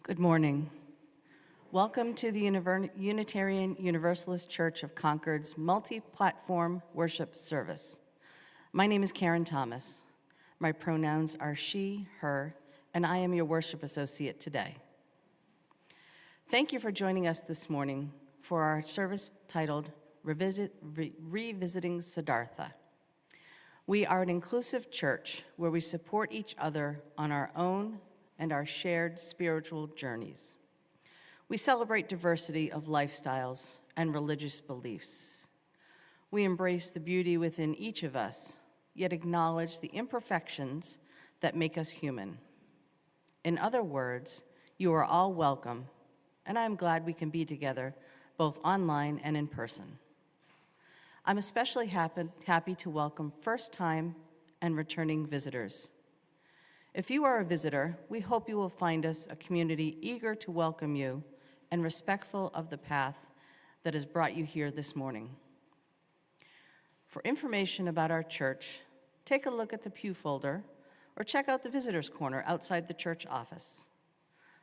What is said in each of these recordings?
Good morning. Welcome to the Unitarian Universalist Church of Concord's multi-platform worship service. My name is Karen Thomas. My pronouns are she, her, and I am your worship associate today. Thank you for joining us this morning for our service titled Revisiting Siddhartha. We are an inclusive church where we support each other on our own and our shared spiritual journeys. We celebrate diversity of lifestyles and religious beliefs. We embrace the beauty within each of us, yet acknowledge the imperfections that make us human. In other words, you are all welcome, and I'm glad we can be together both online and in person. I'm especially happy to welcome first-time and returning visitors. If you are a visitor, we hope you will find us a community eager to welcome you and respectful of the path that has brought you here this morning. For information about our church, take a look at the pew folder or check out the visitors corner outside the church office.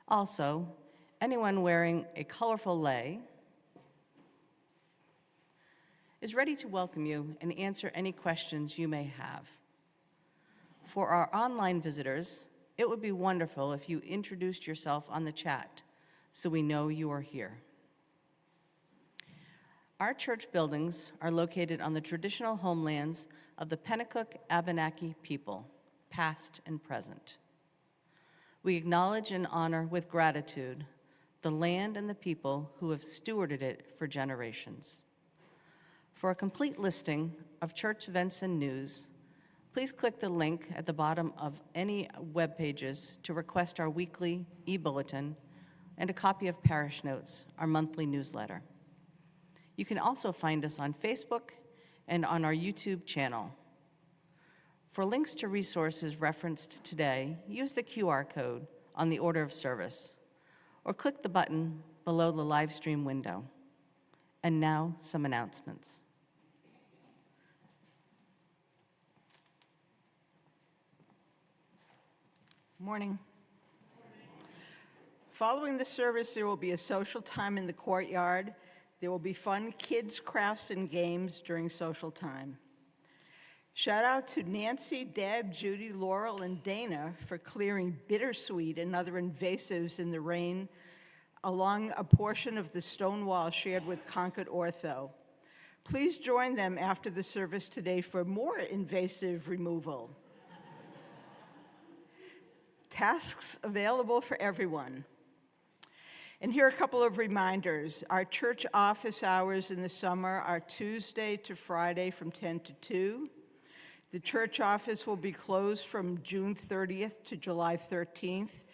Also, anyone wearing a colorful lei is ready to welcome you and answer any questions you may have. For our online visitors, it would be wonderful if you introduced yourself on the chat so we know you are here. Our church buildings are located on the traditional homelands of the Pennacook Abenaki people, past and present. We acknowledge and honor with gratitude the land and the people who have stewarded it for generations. For a complete listing of church events and news, please click the link at the bottom of any web pages to request our weekly e-bulletin and a copy of Parish Notes, our monthly newsletter. You can also find us on Facebook and on our YouTube channel. For links to resources referenced today, use the QR code on the order of service or click the button below the live stream window. And now, some announcements. Morning. Following the service, there will be a social time in the courtyard. There will be fun kids, crafts, and games during social time. Shout out to Nancy, Deb, Judy, Laurel, and Dana for clearing bittersweet and other invasives in the rain along a portion of the stone wall shared with Concord Ortho. Please join them after the service today for more invasive removal. Tasks available for everyone. And here are a couple of reminders. Our church office hours in the summer are Tuesday to Friday from 10 to 2. The church office will be closed from June 30th to July 13th,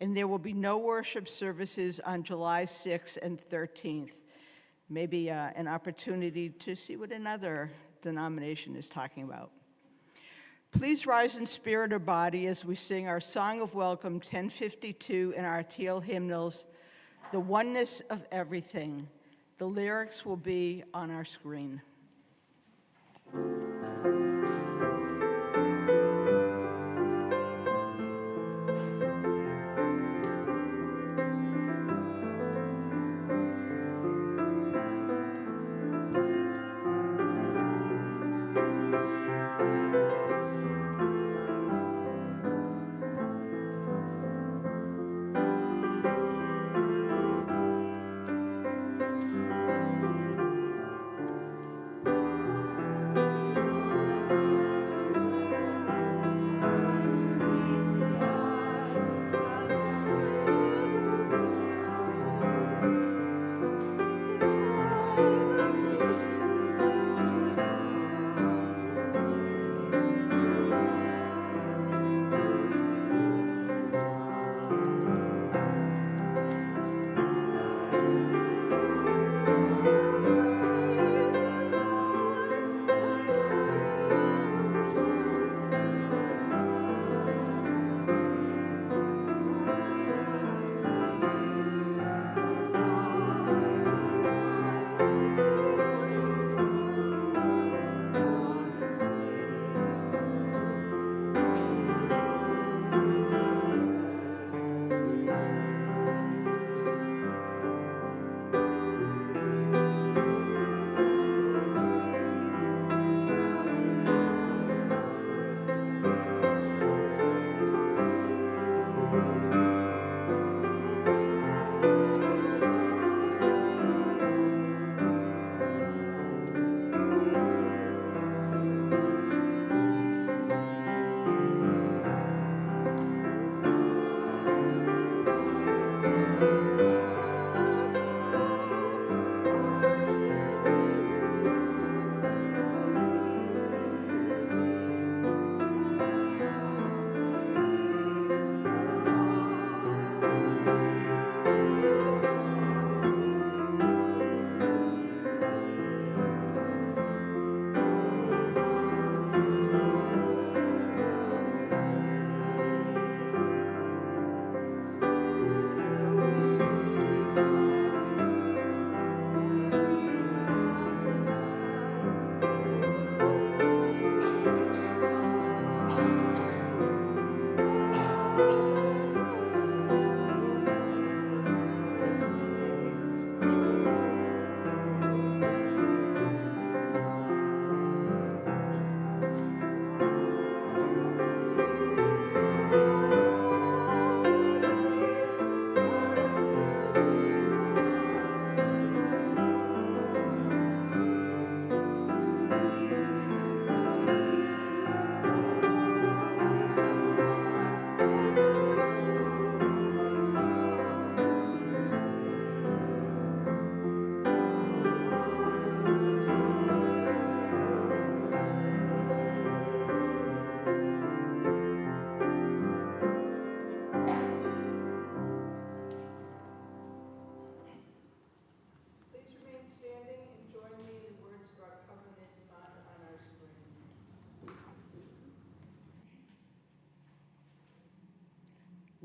and there will be no worship services on July 6th and 13th. Maybe an opportunity to see what another denomination is talking about. Please rise in spirit or body as we sing our Song of Welcome 1052 and our teal hymnals, The Oneness of Everything. The lyrics will be on our screen.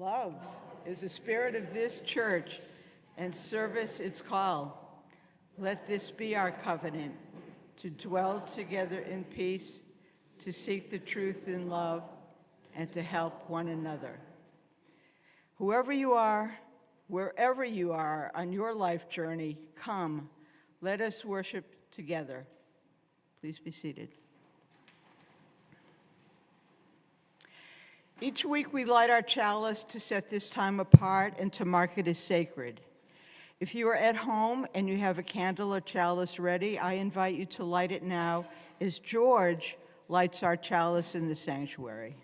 Love is the spirit of this church, and service its call. Let this be our covenant, to dwell together in peace, to seek the truth in love, and to help one another. Whoever you are, wherever you are on your life journey, come, let us worship together. Please be seated. Each week we light our chalice to set this time apart and to mark it as sacred. If you are at home and you have a candle or chalice ready, I invite you to light it now as George lights our chalice in the sanctuary.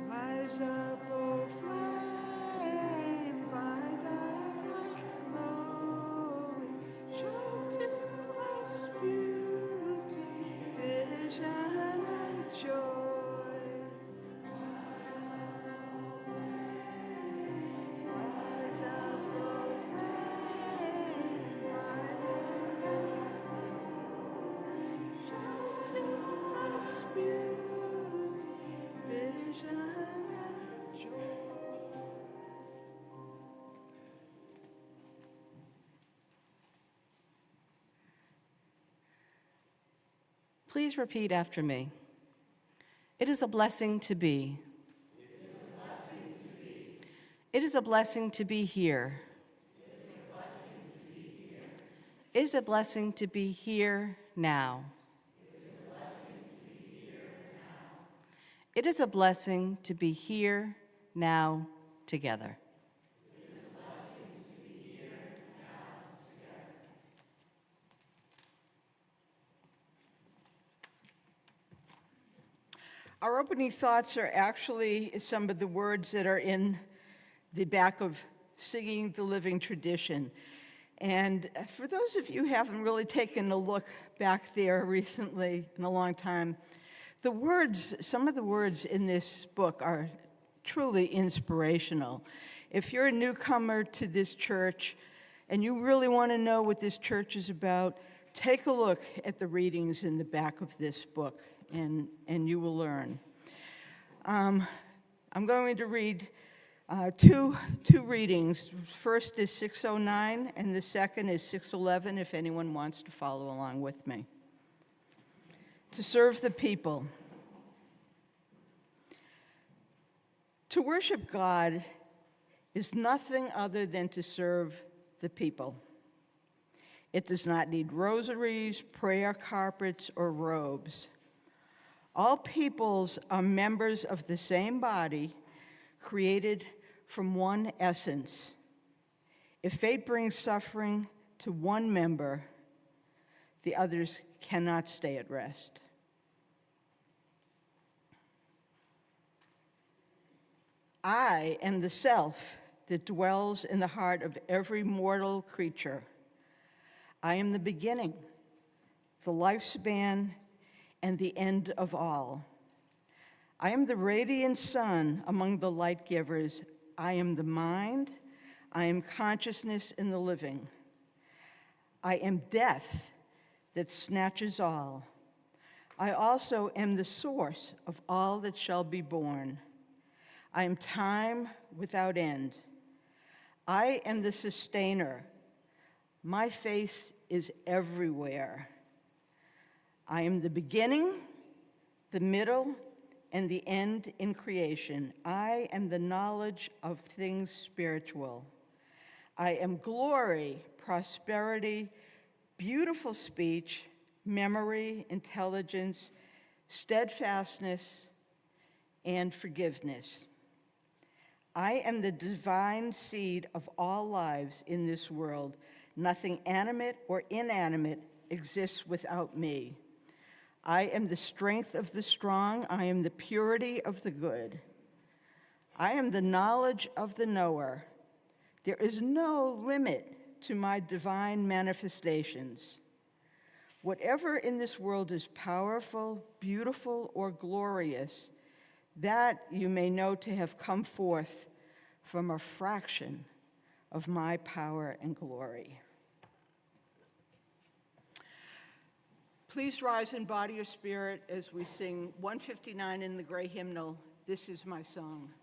Rise up, O flame, by thy light glowing, show to us beauty, vision, and joy. Rise up, O flame, by thy light glowing, show to us beauty, vision, and joy. Please repeat after me. It is a blessing to be. It is a blessing to be here. It is a blessing to be here now. It is a blessing to be here now together. Our opening thoughts are actually some of the words that are in the back of Singing the Living Tradition. And for those of you who haven't really taken a look back there recently in a long time, the words, some of the words in this book are truly inspirational. If you're a newcomer to this church and you really want to know what this church is about, take a look at the readings in the back of this book, and you will learn. I'm going to read two readings. First is 609, and the second is 611, if anyone wants to follow along with me. To serve the people. To worship God is nothing other than to serve the people. It does not need rosaries, prayer carpets, or robes. All peoples are members of the same body, created from one essence. If fate brings suffering to one member, the others cannot stay at rest. I am the self that dwells in the heart of every mortal creature. I am the beginning, the lifespan, and the end of all. I am the radiant sun among the light givers. I am the mind. I am consciousness in the living. I am death that snatches all. I also am the source of all that shall be born. I am time without end. I am the sustainer. My face is everywhere. I am the beginning, the middle, and the end in creation. I am the knowledge of things spiritual. I am glory, prosperity, beautiful speech, memory, intelligence, steadfastness, and forgiveness. I am the divine seed of all lives in this world. Nothing animate or inanimate exists without me. I am the strength of the strong. I am the purity of the good. I am the knowledge of the knower. There is no limit to my divine manifestations. Whatever in this world is powerful, beautiful, or glorious, that you may know to have come forth from a fraction of my power and glory. Please rise in body or spirit as we sing 159 in the gray hymnal, "This Is My Song."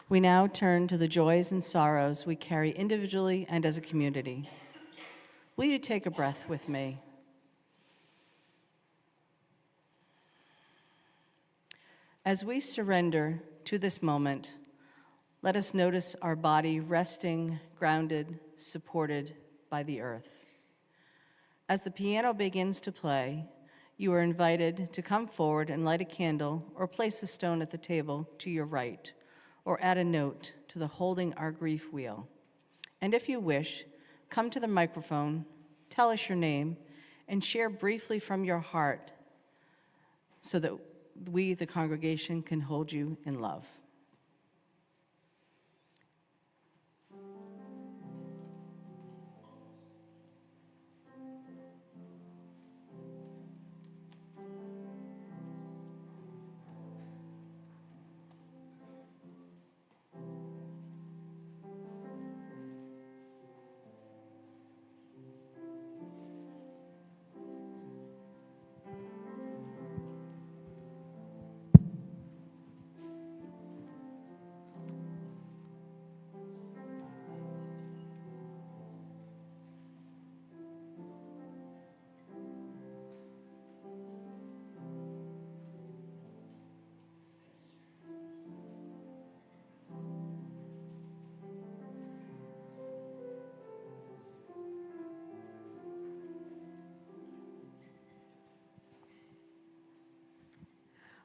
We now turn to the joys and sorrows we carry individually and as a community. Will you take a breath with me? As we surrender to this moment, let us notice our body resting, grounded, supported by the earth. As the piano begins to play, you are invited to come forward and light a candle or place a stone at the table to your right, or add a note to the Holding Our Grief wheel. And if you wish, come to the microphone, tell us your name, and share briefly from your heart so that we, the congregation, can hold you in love.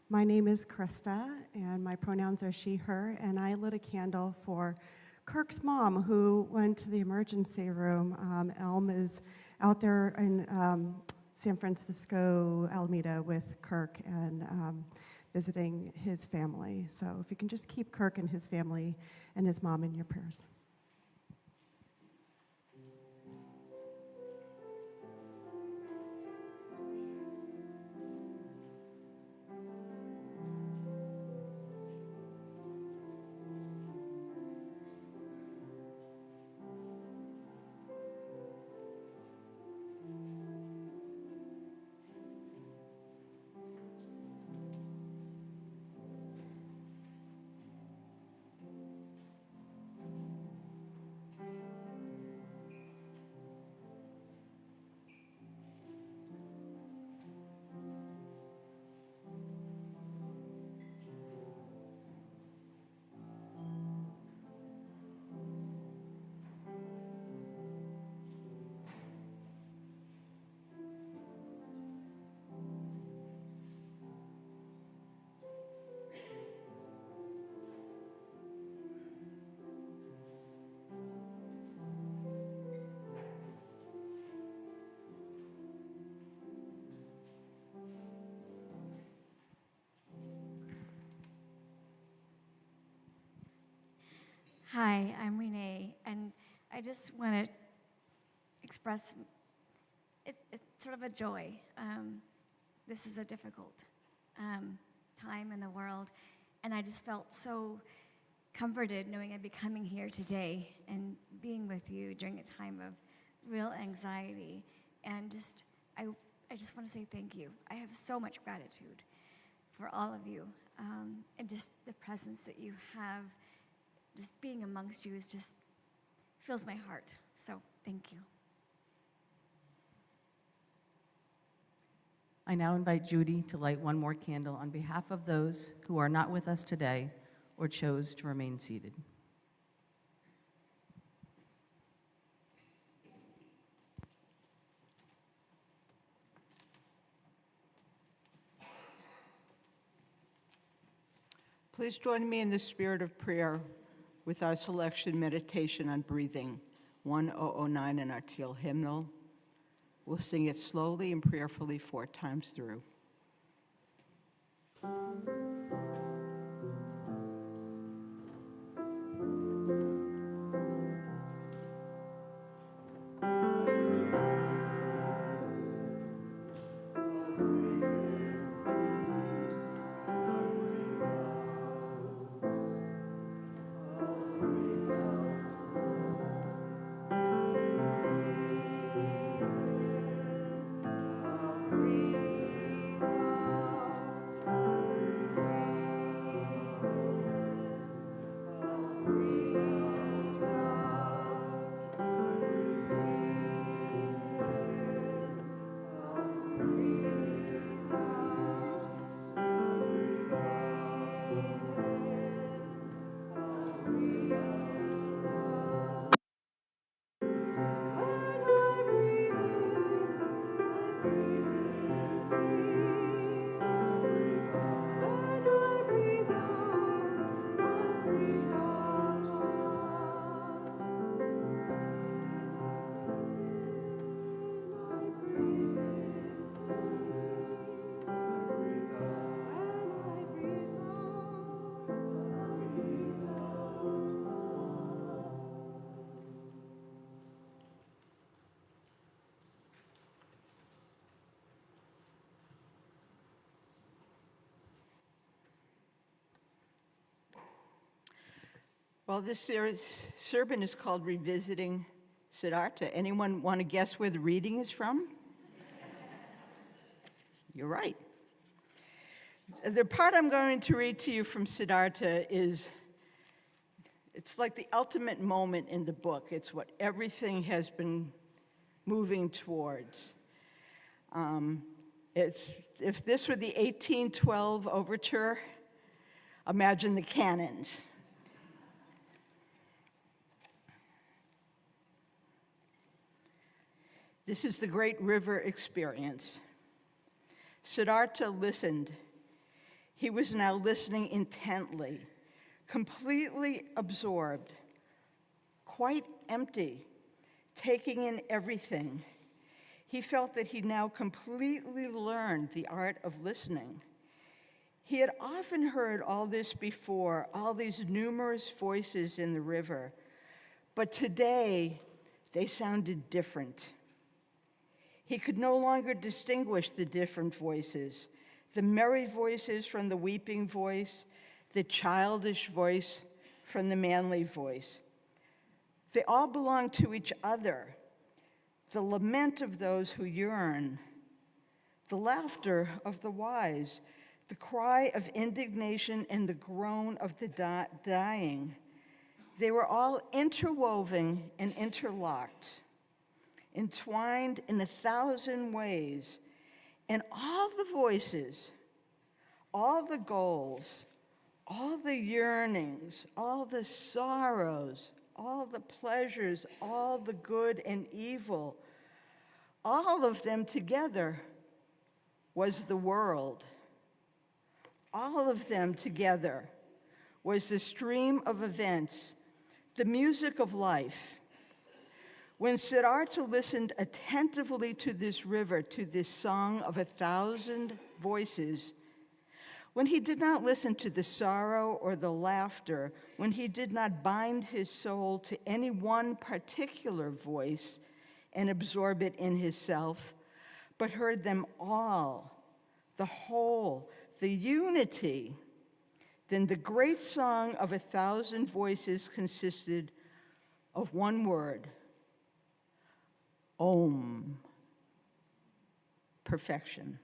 My name is Krista, and my pronouns are she, her, and I lit a candle for Kirk's mom, who went to the emergency room. Elm is out there in San Francisco, Alameda, with Kirk and visiting his family. So if you can just keep Kirk and his family and his mom in your prayers. Hi, I'm Renee, and I just want to express it's sort of a joy. This is a difficult time in the world, and I just felt so comforted knowing I'd be coming here today and being with you during a time of real anxiety. And I just want to say thank you. I have so much gratitude for all of you, and just the presence that you have. Just being amongst you is just fills my heart. So thank you. I now invite Judy to light one more candle on behalf of those who are not with us today or chose to remain seated. Please join me in the spirit of prayer with our selection meditation on breathing, 1009 in our teal hymnal. We'll sing it slowly and prayerfully 4 times through. Well, this sermon is called Revisiting Siddhartha. Anyone want to guess where the reading is from? You're right. The part I'm going to read to you from Siddhartha it's like the ultimate moment in the book. It's what everything has been moving towards. If this were the 1812 overture, imagine the cannons. This is the great river experience. Siddhartha listened. He was now listening intently, completely absorbed, quite empty, taking in everything. He felt that he now completely learned the art of listening. He had often heard all this before, all these numerous voices in the river, but today they sounded different. He could no longer distinguish the different voices, the merry voices from the weeping voice, the childish voice from the manly voice. They all belong to each other, the lament of those who yearn, the laughter of the wise, the cry of indignation and the groan of the dying. They were all interwoven and interlocked, entwined in 1,000 ways, and all the voices, all the goals, all the yearnings, all the sorrows, all the pleasures, all the good and evil, all of them together was the world. All of them together was the stream of events, the music of life. When Siddhartha listened attentively to this river, to this song of 1,000 voices, When he did not listen to the sorrow or the laughter, when he did not bind his soul to any one particular voice and absorb it in himself, but heard them all, the whole, the unity, then the great song of 1,000 voices consisted of one word, Om, perfection.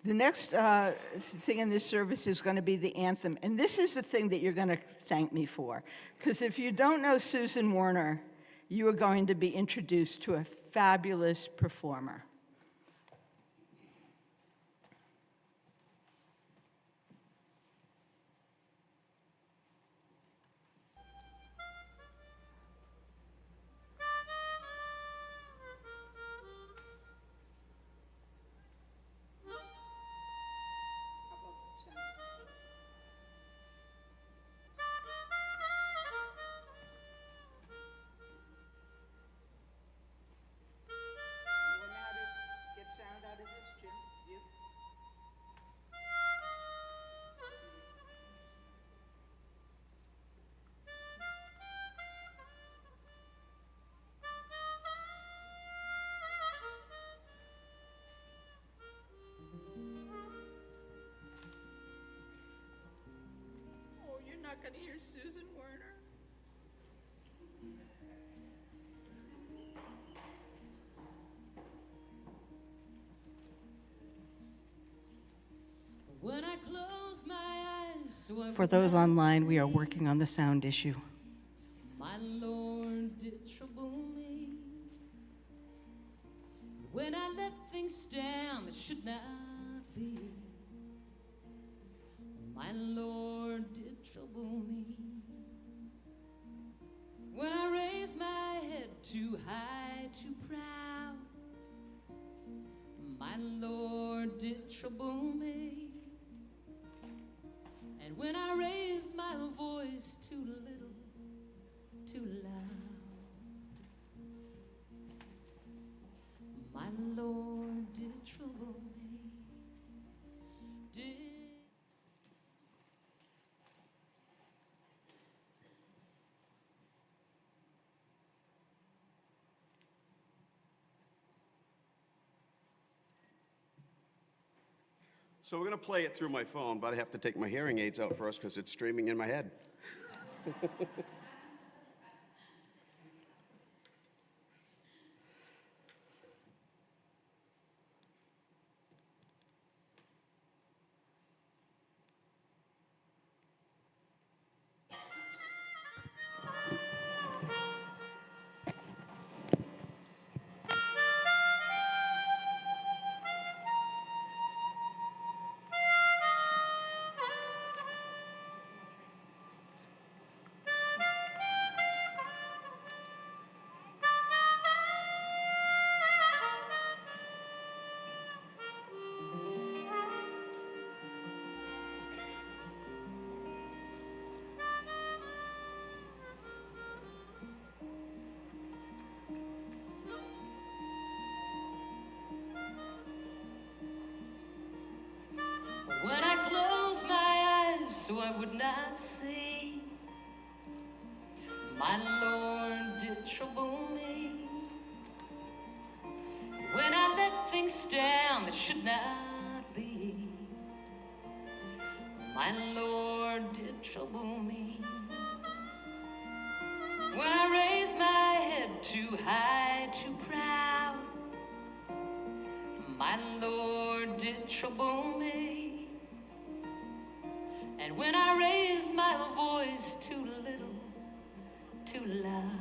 The next thing in this service is going to be the anthem, and this is the thing that you're going to thank me for, because if you don't know Susan Warner, you are going to be introduced to a fabulous performer. Not going to hear Susan Warner. When I close my eyes, so For those online, we are working on the sound issue. my Lord did trouble me. When I let things down that should not be, my Lord did trouble me. When I raised my head too high, too proud, my Lord did trouble me. And when I raised my voice too little, too loud, my Lord did trouble me. Did So we're going to play it through my phone, but I have to take my hearing aids out first because it's streaming in my head. when I closed my eyes so I would not see, my Lord did trouble me. When I let things down that should not be, my Lord did trouble me. When I raised my head too high, too proud, my Lord did trouble me. And when I raised my voice too little, too loud,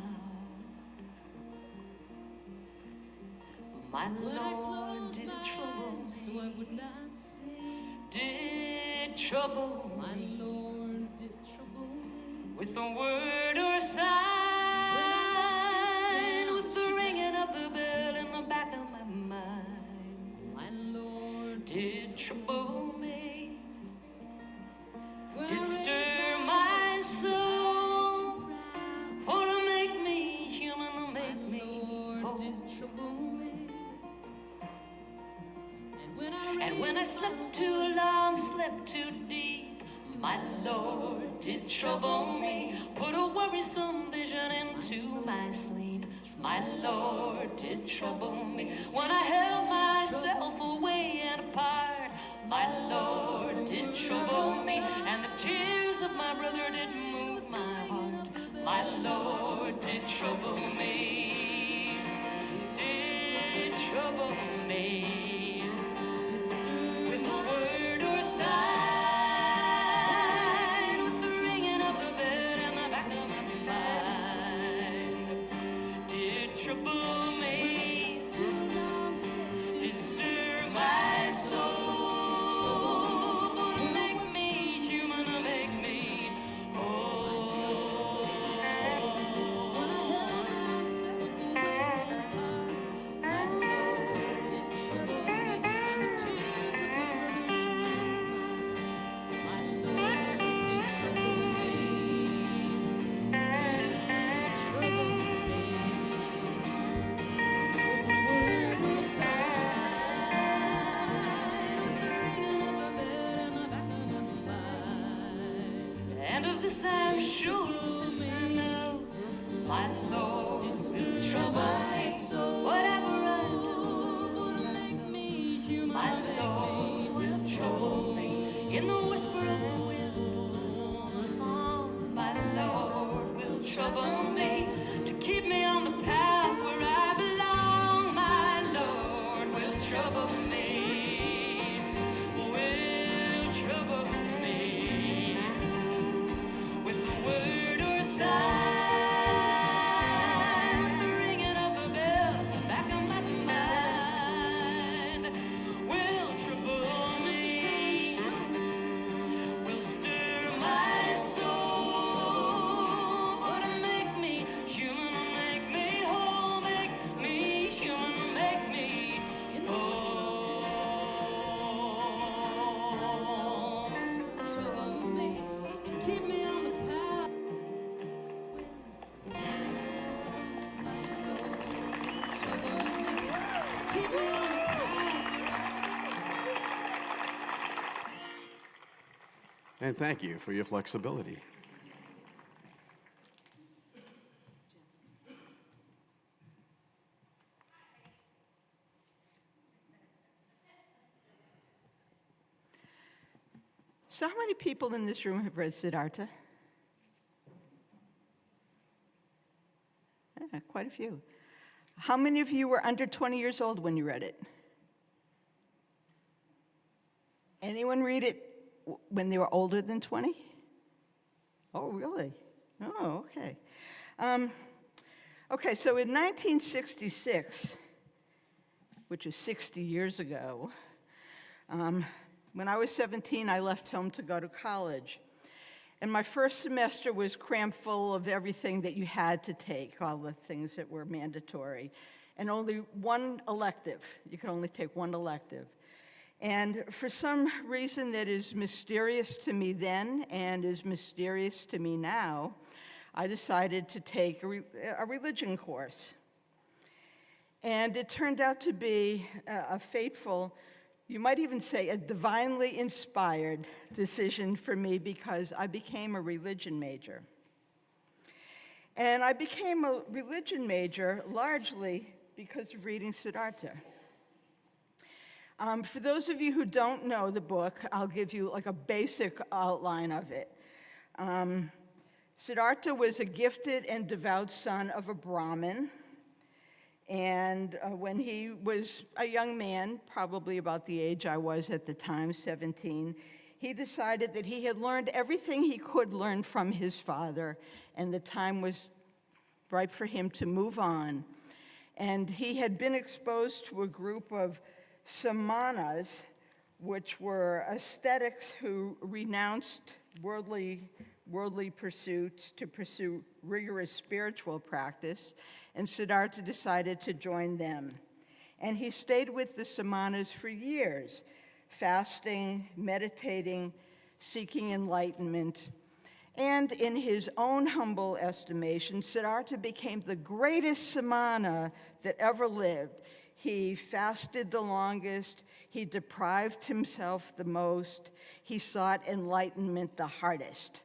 my Lord did trouble me. Did trouble my Lord did trouble me. With a word or sign, with the ringing of the bell in the back of my mind, my Lord did trouble me. Did stir my soul for to make me human, to make me whole. My Lord did trouble me, put a worrisome vision into my sleep. My Lord did trouble me when I held myself away and apart. My Lord did trouble me, and the tears of my brother did move my heart. My Lord did trouble me, did trouble me with a word or sign, with the ringing of the bell in the back of my mind. Did trouble me, did stir my soul, to make me human, to make me whole. And of this I'm sure, yes I know, my Lord will trouble me, whatever I do. My Lord will trouble me in the whisper of the wind, song. My Lord will trouble me to keep me on the path where I belong. My Lord will trouble me, will trouble me with the word or sign, with the ringing of a bell at the back of my mind. Will trouble me, will stir my soul, but to make me human, to make me whole, make me human, to make me whole. Trouble me, keep me on the path. Keep me on the And thank you for your flexibility. So how many people in this room have read Siddhartha? Yeah, quite a few. How many of you were under 20 years old when you read it? Anyone read it when they were older than 20? Oh, really? Oh, okay. Okay, so in 1966, which is 60 years ago, when I was 17, I left home to go to college. And my first semester was crammed full of everything that you had to take, all the things that were mandatory, and only one elective. You could only take one elective. And for some reason that is mysterious to me then and is mysterious to me now, I decided to take a religion course. And it turned out to be a fateful, you might even say a divinely inspired decision for me, because I became a religion major. And I became a religion major largely because of reading Siddhartha. For those of you who don't know the book, I'll give you like a basic outline of it. Siddhartha was a gifted and devout son of a Brahmin. And when he was a young man, probably about the age I was at the time, 17, he decided that he had learned everything he could learn from his father, and the time was ripe for him to move on. And he had been exposed to a group of samanas, which were ascetics who renounced worldly pursuits to pursue rigorous spiritual practice, and Siddhartha decided to join them. And he stayed with the samanas for years, fasting, meditating, seeking enlightenment. And in his own humble estimation, Siddhartha became the greatest samana that ever lived. He fasted the longest, He deprived himself the most. He sought enlightenment the hardest.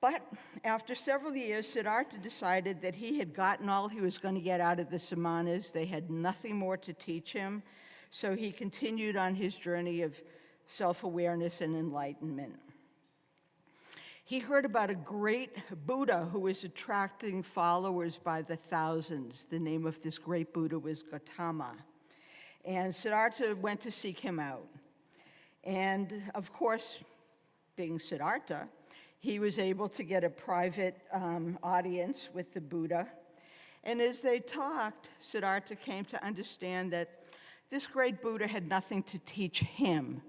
But after several years, Siddhartha decided that he had gotten all he was going to get out of the Samanas. They had nothing more to teach him. So he continued on his journey of self-awareness and enlightenment. He heard about a great Buddha who was attracting followers by the thousands. The name of this great Buddha was Gautama. And Siddhartha went to seek him out. And of course, being Siddhartha, he was able to get a private audience with the Buddha. And as they talked, Siddhartha came to understand that this great Buddha had nothing to teach him.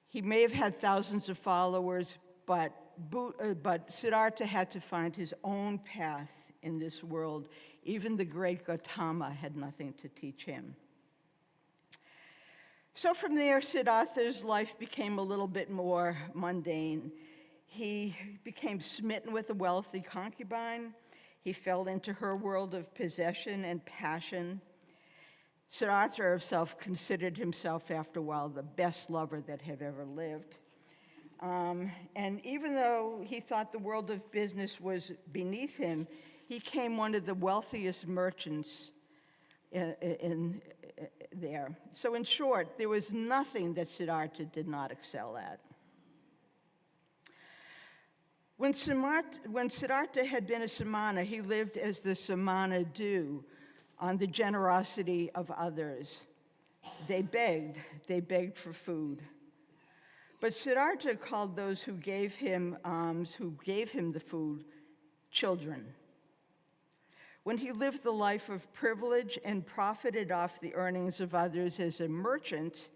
He may have had thousands of followers, but Siddhartha had to find his own path in this world. Even the great Gautama had nothing to teach him. So from there, Siddhartha's life became a little bit more mundane. He became smitten with a wealthy concubine. He fell into her world of possession and passion. Siddhartha himself considered himself, after a while, the best lover that had ever lived. And even though he thought the world of business was beneath him, he became one of the wealthiest merchants in there. So in short, there was nothing that Siddhartha did not excel at. When Siddhartha had been a samana, he lived as the samana do, on the generosity of others. They begged for food. But Siddhartha called those who gave him alms, who gave him the food, children. When he lived the life of privilege and profited off the earnings of others as a merchant,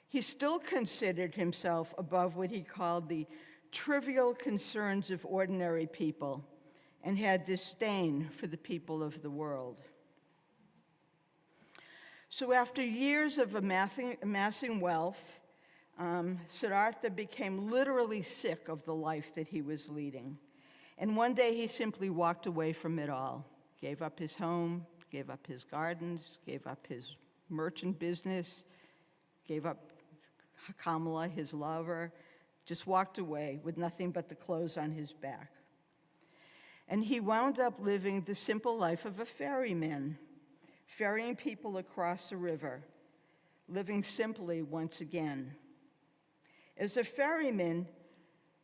he still considered himself above what he called the trivial concerns of ordinary people and had disdain for the people of the world. So after years of amassing wealth, Siddhartha became literally sick of the life that he was leading. And one day he simply walked away from it all. Gave up his home, gave up his gardens, gave up his merchant business, gave up Kamala, his lover, just walked away with nothing but the clothes on his back. And he wound up living the simple life of a ferryman, ferrying people across the river, living simply once again. As a ferryman,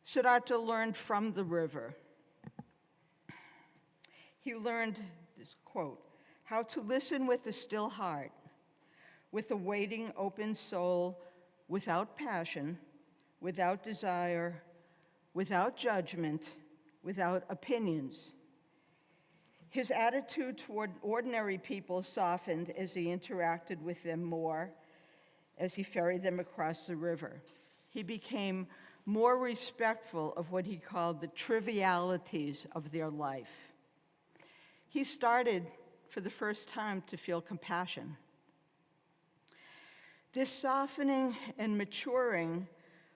Siddhartha learned from the river. He learned, this quote, how to listen with a still heart, with a waiting, open soul, without passion, without desire, without judgment, without opinions. His attitude toward ordinary people softened as he interacted with them more, as he ferried them across the river. He became more respectful of what he called the trivialities of their life. He started, for the first time, to feel compassion. This softening and maturing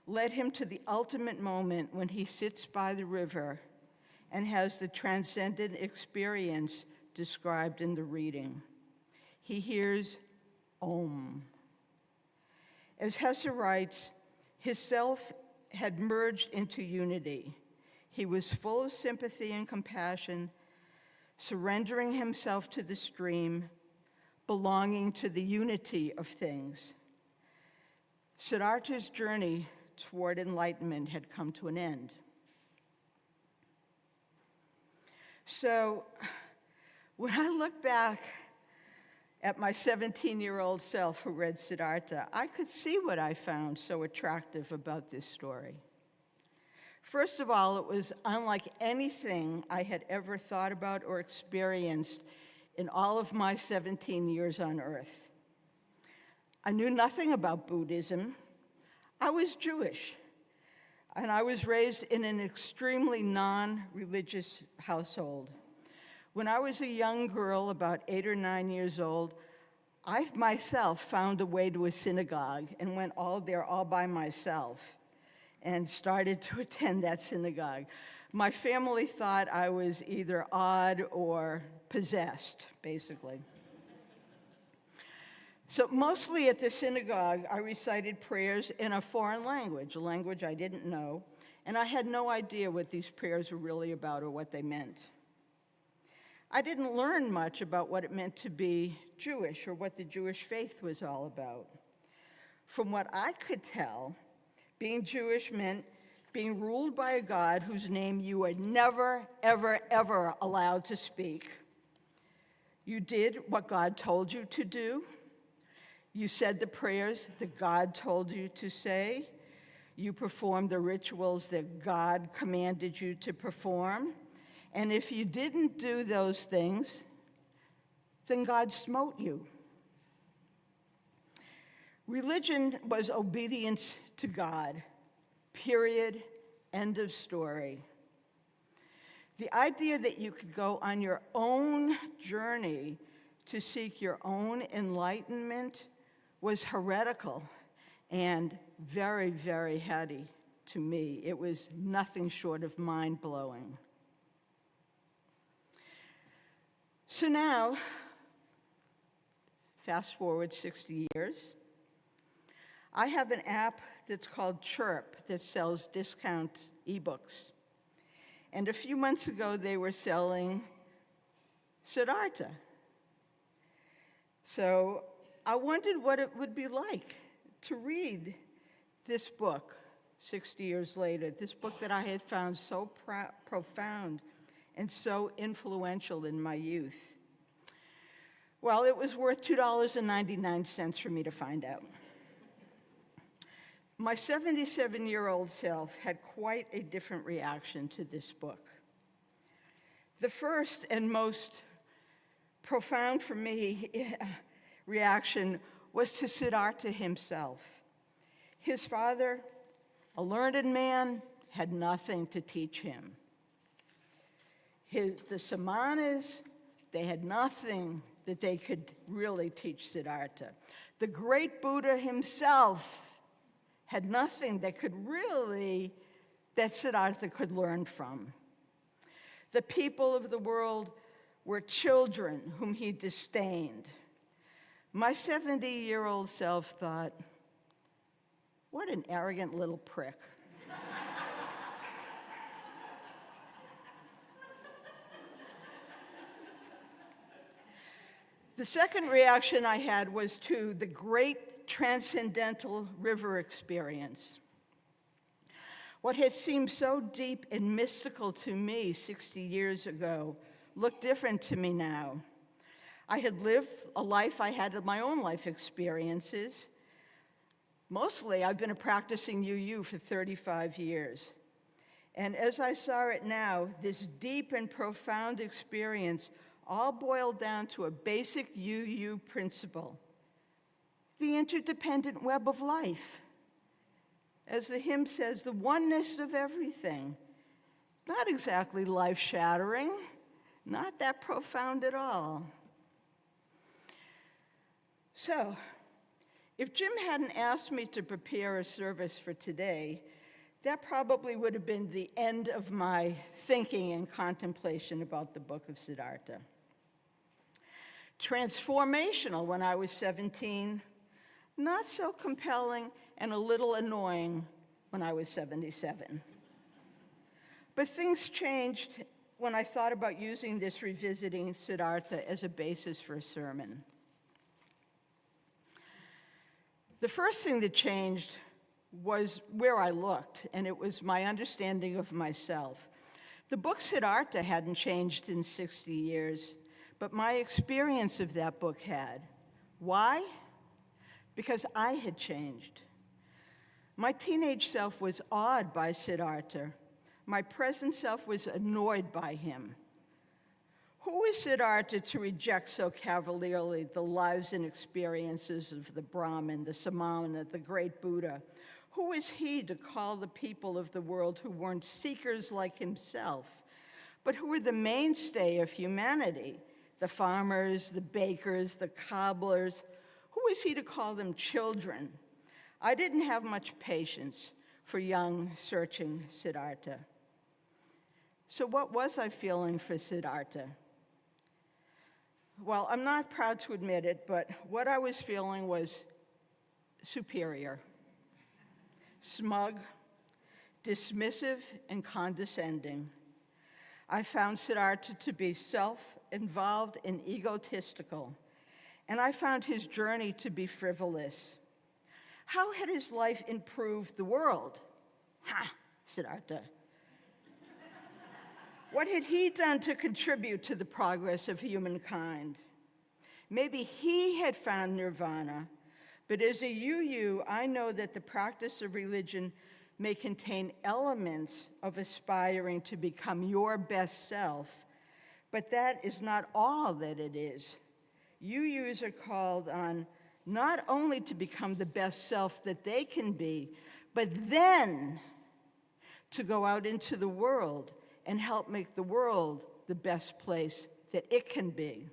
led him to the ultimate moment when he sits by the river and has the transcendent experience described in the reading. He hears Om. As Hesse writes, his self had merged into unity. He was full of sympathy and compassion, surrendering himself to the stream, belonging to the unity of things. Siddhartha's journey toward enlightenment had come to an end. So when I look back at my 17-year-old self who read Siddhartha, I could see what I found so attractive about this story. First of all, it was unlike anything I had ever thought about or experienced in all of my 17 years on Earth. I knew nothing about Buddhism. I was Jewish, and I was raised in an extremely non-religious household. When I was a young girl, about 8 or 9 years old, I myself found a way to a synagogue and went there all by myself and started to attend that synagogue. My family thought I was either odd or possessed, basically. So mostly at the synagogue, I recited prayers in a foreign language, a language I didn't know, and I had no idea what these prayers were really about or what they meant. I didn't learn much about what it meant to be Jewish or what the Jewish faith was all about. From what I could tell, being Jewish meant being ruled by a God whose name you were never, ever, ever allowed to speak. You did what God told you to do. You said the prayers that God told you to say. You performed the rituals that God commanded you to perform. And if you didn't do those things, then God smote you. Religion was obedience to God, period, end of story. The idea that you could go on your own journey to seek your own enlightenment was heretical and very, very heady to me. It was nothing short of mind-blowing. So now, fast forward 60 years, I have an app that's called Chirp that sells discount ebooks. And a few months ago, they were selling Siddhartha. So I wondered what it would be like to read this book 60 years later, this book that I had found so profound and so influential in my youth. Well, it was worth $2.99 for me to find out. My 77-year-old self had quite a different reaction to this book. The first and most profound for me reaction was to Siddhartha himself. His father, a learned man, had nothing to teach him. The Samanas, they had nothing that they could really teach Siddhartha. The great Buddha himself had nothing that Siddhartha could learn from. The people of the world were children whom he disdained. My 70-year-old self thought, what an arrogant little prick. The second reaction I had was to the great transcendental river experience. What had seemed so deep and mystical to me 60 years ago looked different to me now. I had lived a life, I had my own life experiences. Mostly, I've been a practicing UU for 35 years. And as I saw it now, this deep and profound experience all boiled down to a basic UU principle: the interdependent web of life. As the hymn says, the oneness of everything. Not exactly life-shattering, not that profound at all. So, if Jim hadn't asked me to prepare a service for today, that probably would have been the end of my thinking and contemplation about the book of Siddhartha. Transformational when I was 17, not so compelling and a little annoying when I was 77. But things changed when I thought about using this revisiting Siddhartha as a basis for a sermon. The first thing that changed was where I looked, and it was my understanding of myself. The book Siddhartha hadn't changed in 60 years, but my experience of that book had. Why? Because I had changed. My teenage self was awed by Siddhartha. My present self was annoyed by him. Who is Siddhartha to reject so cavalierly the lives and experiences of the Brahmin, the Samana, the great Buddha? Who is he to call the people of the world who weren't seekers like himself, but who were the mainstay of humanity? The farmers, the bakers, the cobblers. Who is he to call them children? I didn't have much patience for young, searching Siddhartha. So what was I feeling for Siddhartha? Well, I'm not proud to admit it, but what I was feeling was superior, smug, dismissive, and condescending. I found Siddhartha to be self-involved and egotistical, and I found his journey to be frivolous. How had his life improved the world? Ha, Siddhartha. What had he done to contribute to the progress of humankind? Maybe he had found nirvana, but as a UU, I know that the practice of religion may contain elements of aspiring to become your best self, but that is not all that it is. UUs are called on not only to become the best self that they can be, but then to go out into the world and help make the world the best place that it can be.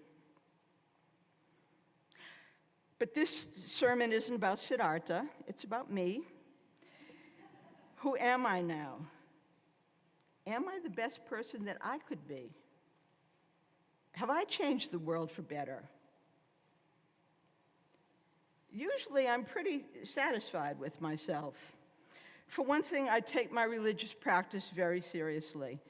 But this sermon isn't about Siddhartha, it's about me. Who am I now? Am I the best person that I could be? Have I changed the world for better? Usually I'm pretty satisfied with myself. For one thing, I take my religious practice very seriously.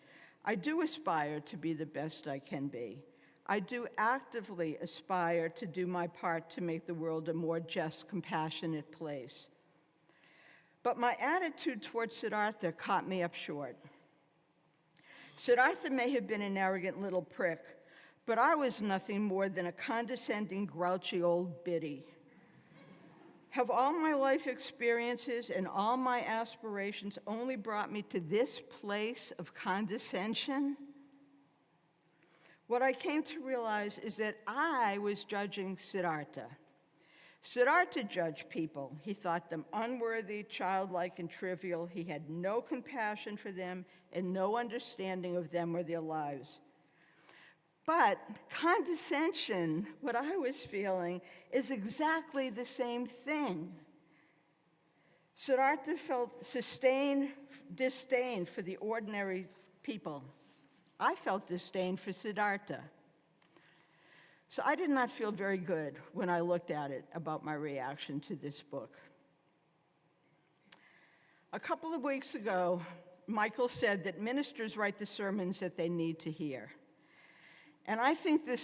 I do aspire to be the best I can be. I do actively aspire to do my part to make the world a more just, compassionate place. But my attitude towards Siddhartha caught me up short. Siddhartha may have been an arrogant little prick, but I was nothing more than a condescending, grouchy old biddy. Have all my life experiences and all my aspirations only brought me to this place of condescension? What I came to realize is that I was judging Siddhartha. Siddhartha judged people. He thought them unworthy, childlike, and trivial. He had no compassion for them and no understanding of them or their lives. But condescension, what I was feeling, is exactly the same thing. Siddhartha felt disdain for the ordinary people. I felt disdain for Siddhartha. So I did not feel very good when I looked at it about my reaction to this book. A couple of weeks ago, Michael said that ministers write the sermons that they need to hear. And I think the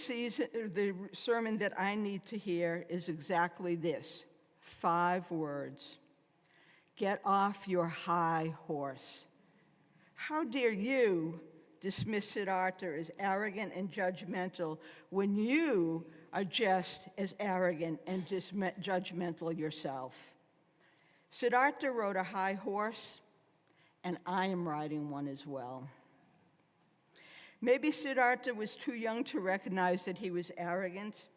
sermon that I need to hear is exactly this, 5 words. Get off your high horse. How dare you dismiss Siddhartha as arrogant and judgmental when you are just as arrogant and judgmental yourself? Siddhartha rode a high horse, and I am riding one as well. Maybe Siddhartha was too young to recognize that he was arrogant.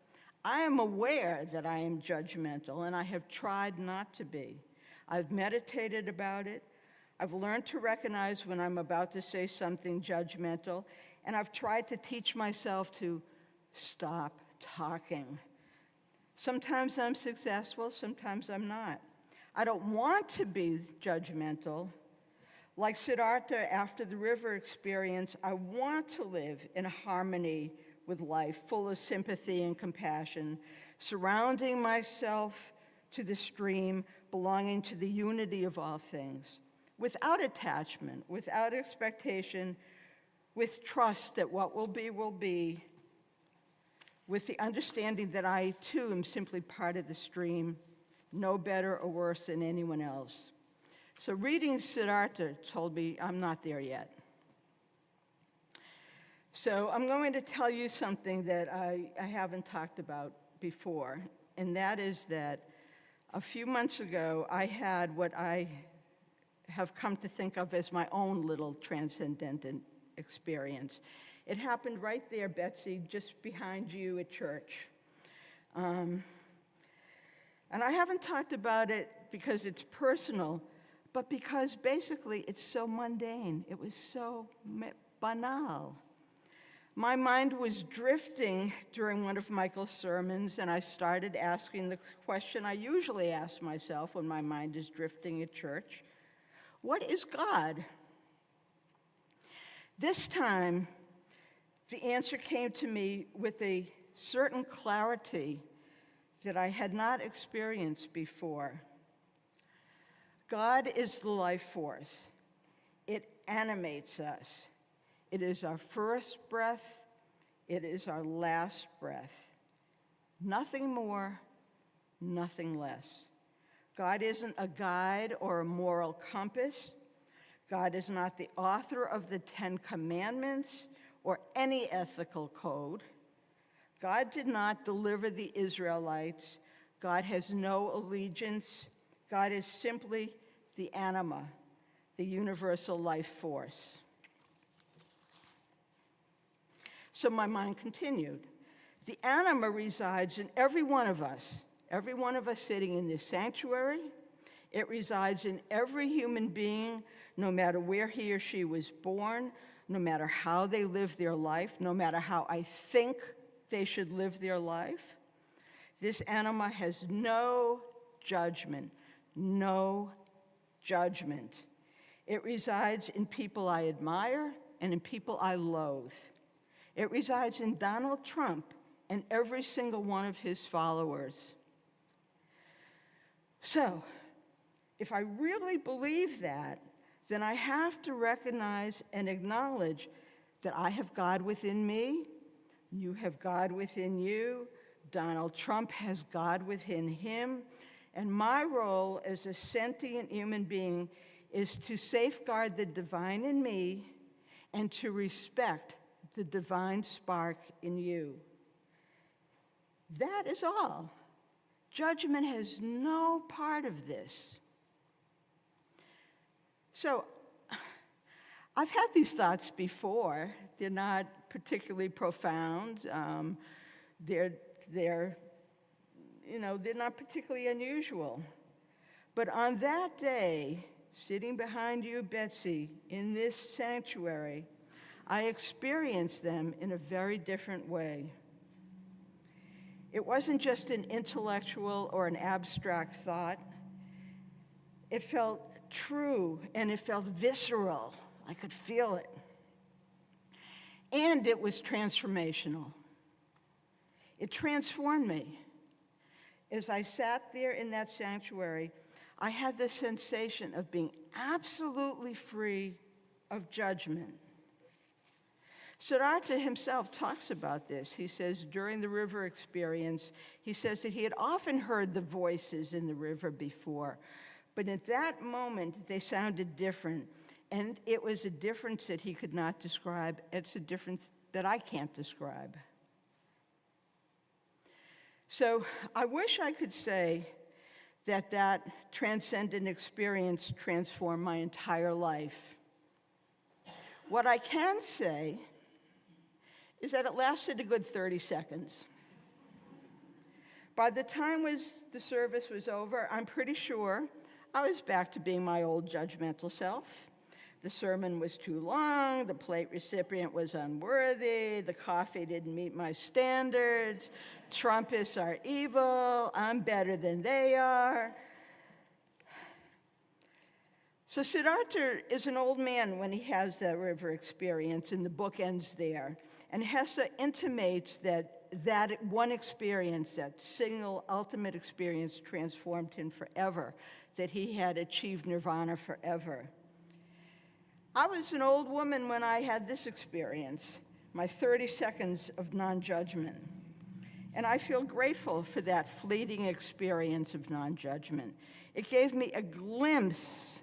I am aware that I am judgmental, and I have tried not to be. I've meditated about it. I've learned to recognize when I'm about to say something judgmental, and I've tried to teach myself to stop talking. Sometimes I'm successful, sometimes I'm not. I don't want to be judgmental. Like Siddhartha after the river experience, I want to live in harmony with life, full of sympathy and compassion, surrounding myself to the stream, belonging to the unity of all things, without attachment, without expectation, with trust that what will be, with the understanding that I too am simply part of the stream, no better or worse than anyone else. So reading Siddhartha told me I'm not there yet. So I'm going to tell you something that I haven't talked about before, and that is that a few months ago I had what I have come to think of as my own little transcendent experience. It happened right there, Betsy, just behind you at church. And I haven't talked about it because it's personal, but because basically it's so mundane. It was so banal. My mind was drifting during one of Michael's sermons, and I started asking the question I usually ask myself when my mind is drifting at church: what is God? This time, the answer came to me with a certain clarity that I had not experienced before. God is the life force. It animates us. It is our first breath. It is our last breath. Nothing more, nothing less. God isn't a guide or a moral compass. God is not the author of the Ten Commandments or any ethical code. God did not deliver the Israelites. God has no allegiance. God is simply the anima, the universal life force. So my mind continued. The anima resides in every one of us sitting in this sanctuary. It resides in every human being, no matter where he or she was born, no matter how they live their life, no matter how I think they should live their life. This anima has no judgment, no judgment. It resides in people I admire and in people I loathe. It resides in Donald Trump and every single one of his followers. So, if I really believe that, then I have to recognize and acknowledge that I have God within me, you have God within you, Donald Trump has God within him, and my role as a sentient human being is to safeguard the divine in me and to respect the divine spark in you. That is all. Judgment has no part of this. So, I've had these thoughts before. They're not particularly profound. They're not particularly unusual. But on that day, sitting behind you, Betsy, in this sanctuary, I experienced them in a very different way. It wasn't just an intellectual or an abstract thought. It felt true and it felt visceral. I could feel it. And it was transformational. It transformed me. As I sat there in that sanctuary, I had the sensation of being absolutely free of judgment. Siddhartha himself talks about this. He says during the river experience, he says that he had often heard the voices in the river before, but at that moment they sounded different, and it was a difference that he could not describe. It's a difference that I can't describe. So I wish I could say that that transcendent experience transformed my entire life. What I can say is that it lasted a good 30 seconds. By the time the service was over, I'm pretty sure I was back to being my old judgmental self. The sermon was too long, the plate recipient was unworthy, the coffee didn't meet my standards, Trumpists are evil, I'm better than they are. So Siddhartha is an old man when he has that river experience, and the book ends there. And Hesse intimates that one experience, that single ultimate experience, transformed him forever, that he had achieved nirvana forever. I was an old woman when I had this experience, my 30 seconds of non-judgment. And I feel grateful for that fleeting experience of non-judgment. It gave me a glimpse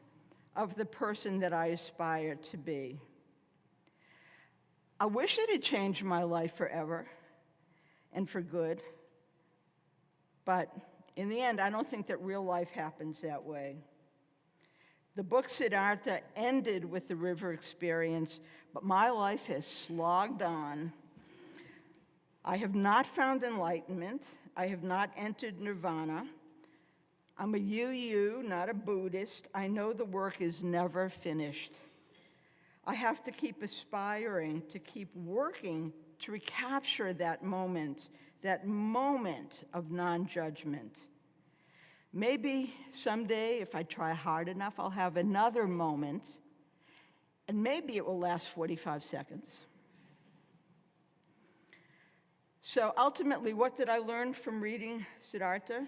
of the person that I aspire to be. I wish it had changed my life forever and for good, but in the end, I don't think that real life happens that way. The book Siddhartha ended with the river experience, but my life has slogged on. I have not found enlightenment. I have not entered nirvana. I'm a UU, not a Buddhist. I know the work is never finished. I have to keep aspiring, to keep working to recapture that moment of non-judgment. Maybe someday, if I try hard enough, I'll have another moment, and maybe it will last 45 seconds. So ultimately, what did I learn from reading Siddhartha?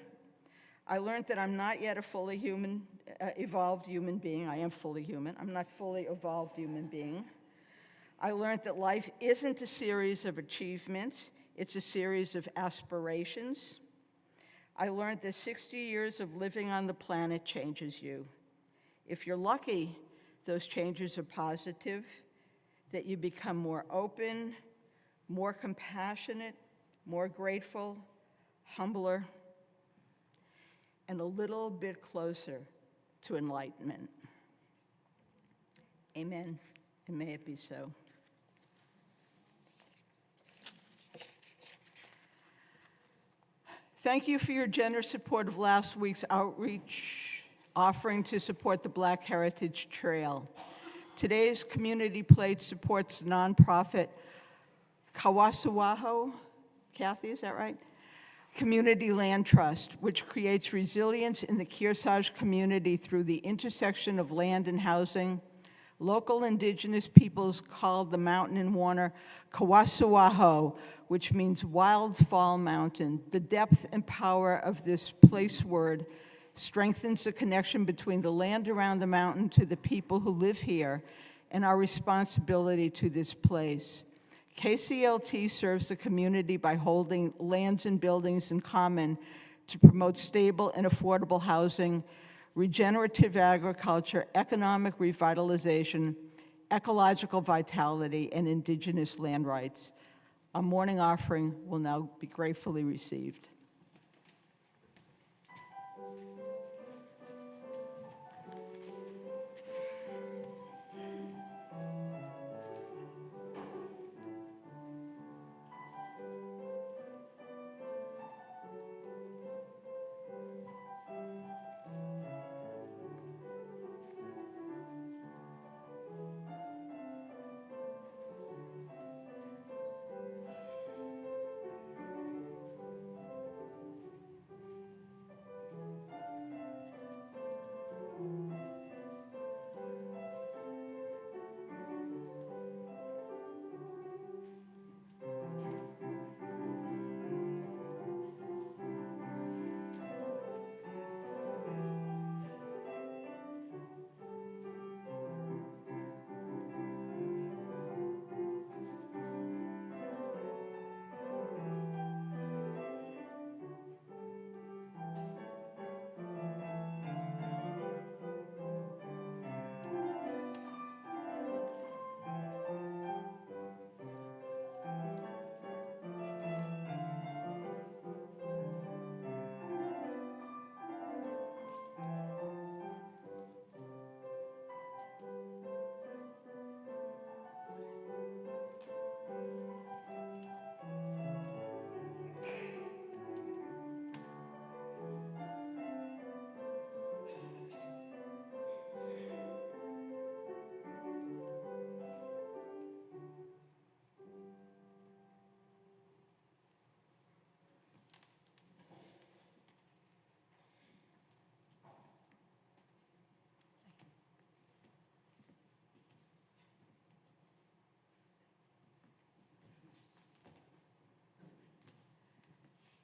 I learned that I'm not yet a fully evolved human being. I am fully human. I'm not fully evolved human being. I learned that life isn't a series of achievements. It's a series of aspirations. I learned that 60 years of living on the planet changes you. If you're lucky, those changes are positive, that you become more open, more compassionate, more grateful, humbler, and a little bit closer to enlightenment. Amen, and may it be so. Thank you for your generous support of last week's outreach offering to support the Black Heritage Trail. Today's community plate supports the nonprofit Kawasawaho, Kathy, is that right? Community Land Trust, which creates resilience in the Kearsarge community through the intersection of land and housing. Local indigenous peoples called the mountain in Warner Kawasawaho, which means wild fall mountain. The depth and power of this place word strengthens the connection between the land around the mountain to the people who live here and our responsibility to this place. KCLT serves the community by holding lands and buildings in common to promote stable and affordable housing, regenerative agriculture, economic revitalization, ecological vitality, and indigenous land rights. Our morning offering will now be gratefully received.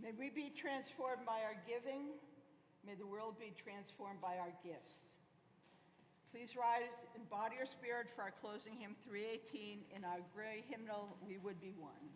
May we be transformed by our giving. May the world be transformed by our gifts. Please rise and body or spirit for our closing hymn 318 in our gray hymnal, We Would Be One.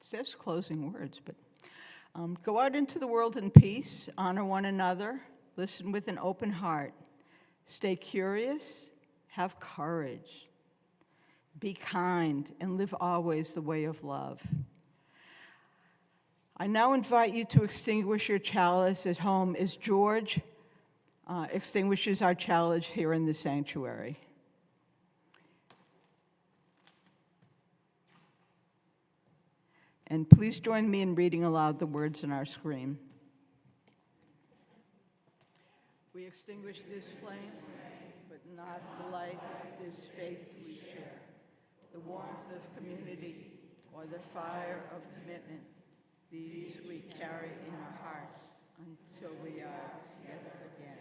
says closing words, but go out into the world in peace, honor one another, listen with an open heart, stay curious, have courage, be kind, and live always the way of love. I now invite you to extinguish your chalice at home as George extinguishes our chalice here in the sanctuary. And please join me in reading aloud the words on our screen. We extinguish this flame, but not the light of this faith we share, the warmth of community, or the fire of commitment. These we carry in our hearts until we are together again.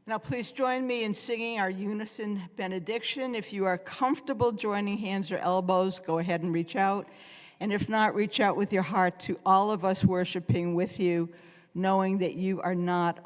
Now please join me in singing our unison benediction. If you are comfortable joining hands or elbows, go ahead and reach out. And if not, reach out with your heart to all of us worshiping with you, knowing that you are not